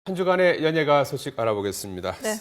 한 주간의 연예가 소식 알아보겠습니다. 네.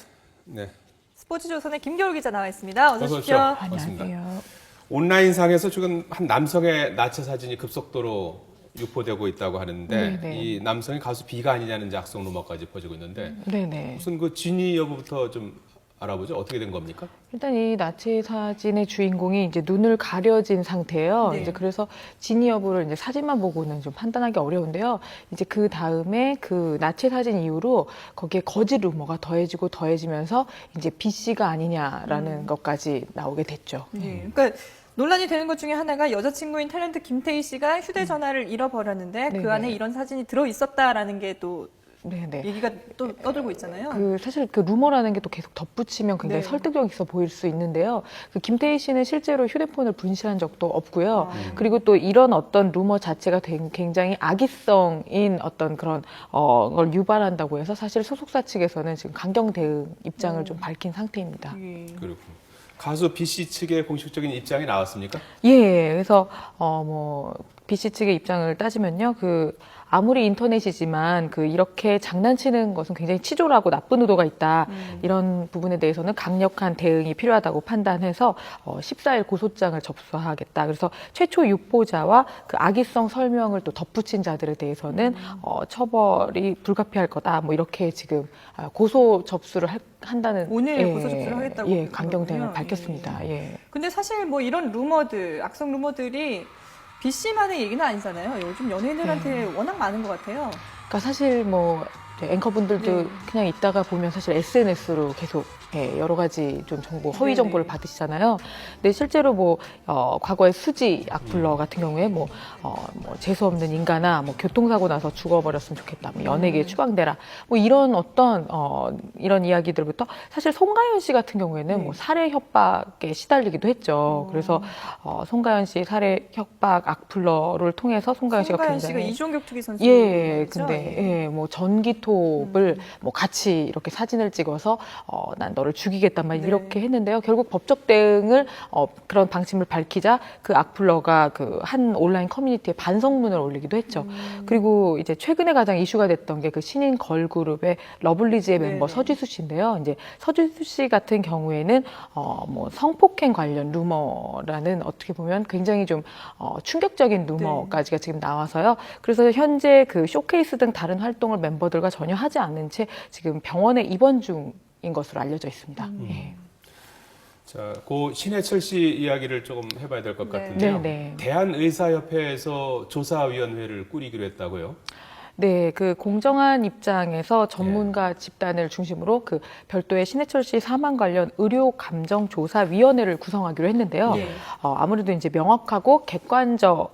네. 스포츠조선의 김겨울 기자 나와 있습니다. 어서 어서 오십시오. 오십시오. 안녕하세요. 온라인상에서 지금 한 남성의 나체 사진이 급속도로 유포되고 있다고 하는데 네네. 이 남성이 가수 B가 아니냐는 악성 루머까지 퍼지고 있는데 네네. 무슨 그 진위 여부부터 좀 알아보죠. 어떻게 된 겁니까? 일단 이 나체 사진의 주인공이 이제 눈을 가려진 상태예요. 네. 이제 그래서 진위 여부를 이제 사진만 보고는 좀 판단하기 어려운데요. 이제 그 다음에 그 나체 사진 이후로 거기에 거짓 루머가 더해지고 더해지면서 이제 B 씨가 아니냐라는 것까지 나오게 됐죠. 네. 그러니까 논란이 되는 것 중에 하나가 여자친구인 탤런트 김태희 씨가 휴대전화를 잃어버렸는데 그 네네. 안에 이런 사진이 들어 있었다라는 게 또 네네. 얘기가 또 떠들고 있잖아요. 그 사실 그 루머라는 게 또 계속 덧붙이면 굉장히 네. 설득력 있어 보일 수 있는데요. 그 김태희 씨는 실제로 휴대폰을 분실한 적도 없고요. 아. 그리고 또 이런 어떤 루머 자체가 굉장히 악의성인 어떤 그런 걸 유발한다고 해서 사실 소속사 측에서는 지금 강경 대응 입장을 좀 밝힌 상태입니다. 예. 그렇고 가수 B 씨 측의 공식적인 입장이 나왔습니까? 예, 그래서 뭐 B 씨 측의 입장을 따지면요, 그 아무리 인터넷이지만 그 이렇게 장난치는 것은 굉장히 치졸하고 나쁜 의도가 있다. 이런 부분에 대해서는 강력한 대응이 필요하다고 판단해서 14일 고소장을 접수하겠다. 그래서 최초 유포자와 그 악의성 설명을 또 덧붙인 자들에 대해서는 처벌이 불가피할 거다. 뭐 이렇게 지금 고소 접수를 한다는 오늘 고소 접수를 하겠다고 예, 강경 대응을 그러군요. 밝혔습니다. 예. 근데 사실 뭐 이런 루머들, 악성 루머들이 B 씨만의 얘기는 아니잖아요. 요즘 연예인들한테 워낙 많은 것 같아요. 그러니까 사실 뭐 이제 앵커분들도 네. 그냥 있다가 보면 사실 SNS로 계속 여러 가지 좀 정보, 허위 정보를 네네. 받으시잖아요. 근데 실제로 뭐 과거에 수지 악플러 같은 경우에 뭐 재수 없는 인간아, 뭐 교통사고 나서 죽어버렸으면 좋겠다, 뭐 연예계에 추방되라, 뭐 이런 어떤 이런 이야기들부터 사실 송가연 씨 같은 경우에는 네. 뭐 살해 협박에 시달리기도 했죠. 그래서 송가연 씨 살해 협박 악플러를 통해서 송가연 씨가 송가연 씨가 굉장히 이종격 투기 선수. 예, 근데 뭐 전기톱을 뭐 같이 이렇게 사진을 찍어서 난 너를 죽이겠다 막 네. 이렇게 했는데요. 결국 법적 대응을 그런 방침을 밝히자 그 악플러가 그 한 온라인 커뮤니티에 반성문을 올리기도 했죠. 그리고 이제 최근에 가장 이슈가 됐던 게 그 신인 걸그룹의 러블리즈의 멤버 네네. 서지수 씨인데요. 이제 서지수 씨 같은 경우에는 뭐 성폭행 관련 루머라는 어떻게 보면 굉장히 좀 충격적인 루머까지가 지금 나와서요. 그래서 현재 그 쇼케이스 등 다른 활동을 멤버들과 전혀 하지 않은 채 지금 병원에 입원 중인 것으로 알려져 있습니다. 예. 자, 고 신해철 씨 이야기를 조금 해봐야 될 것 네. 같은데요. 네. 대한의사협회에서 조사위원회를 꾸리기로 했다고요? 네, 그 공정한 입장에서 전문가 집단을 중심으로 그 별도의 신해철 씨 사망 관련 의료 감정 조사 위원회를 구성하기로 했는데요. 네. 아무래도 이제 명확하고 객관적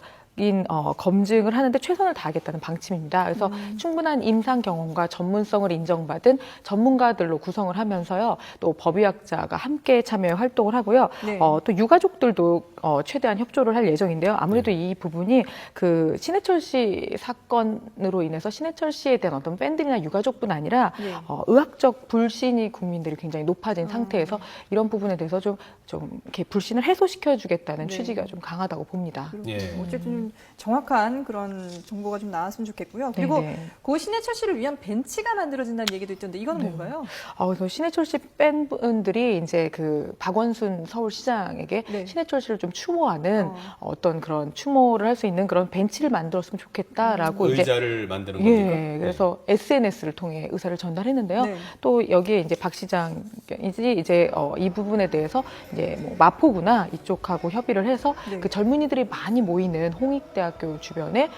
검증을 하는데 최선을 다하겠다는 방침입니다. 그래서 충분한 임상 경험과 전문성을 인정받은 전문가들로 구성을 하면서요. 또 법의학자가 함께 참여 활동을 하고요. 네. 또 유가족들도 최대한 협조를 할 예정인데요. 아무래도 이 부분이 그 신해철 씨 사건으로 인해서 신해철 씨에 대한 어떤 팬들이나 유가족뿐 아니라 네. 의학적 불신이 국민들이 굉장히 높아진 상태에서 이런 부분에 대해서 좀 이렇게 불신을 해소시켜주겠다는 네. 취지가 좀 강하다고 봅니다. 예. 어쨌든 정확한 그런 정보가 좀 나왔으면 좋겠고요. 그리고 네네. 그 신해철 씨를 위한 벤치가 만들어진다는 얘기도 있던데 이거는 뭔가요? 그래서 신해철 씨 팬분들이 이제 그 박원순 서울시장에게 네. 신해철 씨를 좀 추모하는 어떤 그런 추모를 할 수 있는 그런 벤치를 만들었으면 좋겠다라고 이제 의자를 만드는 겁니까? 예, 그래서 SNS를 통해 의사를 전달했는데요. 네. 또 여기에 이제 박 시장이 이제 이 부분에 대해서 이제 뭐 마포구나 이쪽하고 협의를 해서 네. 그 젊은이들이 많이 모이는 홍익대학교 주변에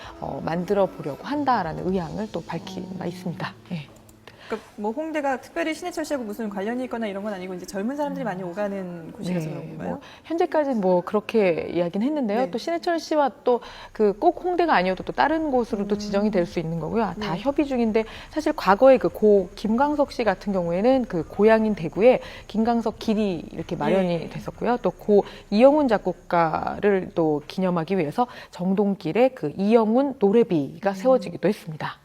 만들어 보려고 한다라는 의향을 또 밝힌 바 있습니다. 예. 그러니까 뭐 홍대가 특별히 신해철 씨하고 무슨 관련이 있거나 이런 건 아니고 이제 젊은 사람들이 많이 오가는 곳이라서 그런 건가요? 뭐 현재까지는 뭐 그렇게 이야기는 했는데요. 네. 또 신해철 씨와 또 그 꼭 홍대가 아니어도 또 다른 곳으로도 지정이 될 수 있는 거고요. 다 네. 협의 중인데 사실 과거에 그 고 김광석 씨 같은 경우에는 그 고향인 대구에 김광석 길이 이렇게 마련이 네. 됐었고요. 또 고 이영훈 작곡가를 또 기념하기 위해서 정동길에 그 이영훈 노래비가 세워지기도 했습니다.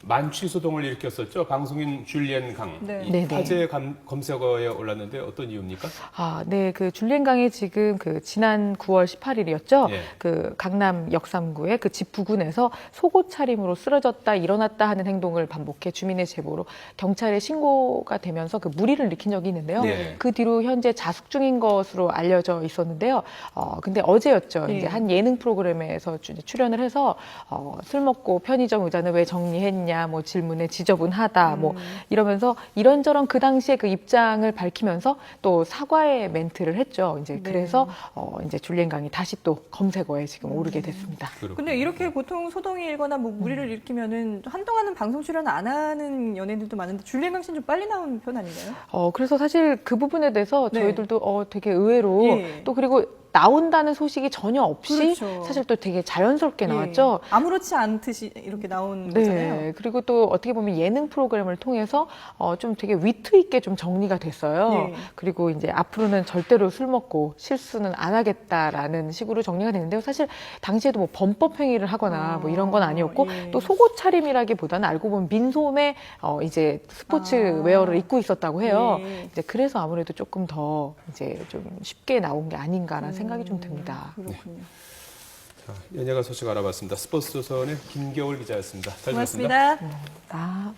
만취 소동을 일으켰었죠. 방송인 줄리엔 강. 네. 이 네네. 화제 검색어에 올랐는데 어떤 이유입니까? 아, 네. 그 줄리엔 강이 지금 그 지난 9월 18일이었죠. 예. 그 강남 역삼구의 그 집 부근에서 속옷 차림으로 쓰러졌다 일어났다 하는 행동을 반복해 주민의 제보로 경찰에 신고가 되면서 그 물의를 일으킨 적이 있는데요. 네. 그 뒤로 현재 자숙 중인 것으로 알려져 있었는데요. 근데 어제였죠. 예. 이제 한 예능 프로그램에서 출연을 해서 술 먹고 편의점 의자는 왜 정리했냐, 뭐 질문에 지저분하다, 뭐 이러면서 이런저런 그 당시에 그 입장을 밝히면서 또 사과의 멘트를 했죠. 이제 네. 그래서 이제 줄리엔 강이 다시 또 검색어에 지금 오르게 됐습니다. 근데 이렇게 보통 소동이 일거나 뭐 무리를 일으키면은 한동안은 방송 출연 안 하는 연예인들도 많은데 줄리엔 강 씨는 좀 빨리 나오는 편 아닌가요? 그래서 사실 그 부분에 대해서 네. 저희들도 되게 의외로 예. 또 그리고 나온다는 소식이 전혀 없이 그렇죠. 사실 또 되게 자연스럽게 예. 나왔죠. 아무렇지 않듯이 이렇게 나온 거잖아요. 네. 그리고 또 어떻게 보면 예능 프로그램을 통해서 좀 되게 위트 있게 좀 정리가 됐어요. 예. 그리고 이제 앞으로는 절대로 술 먹고 실수는 안 하겠다라는 식으로 정리가 되는데요. 사실 당시에도 뭐 범법 행위를 하거나 뭐 이런 건 아니었고 예. 또 속옷 차림이라기보다는 알고 보면 민소매 이제 스포츠 웨어를 입고 있었다고 해요. 예. 이제 그래서 아무래도 조금 더 이제 좀 쉽게 나온 게 아닌가라는 생각이 좀 듭니다. 그렇군요. 자, 연예가 소식 알아봤습니다. 스포츠조선의 김겨울 기자였습니다. 잘 들었습니다. 고맙습니다. 아.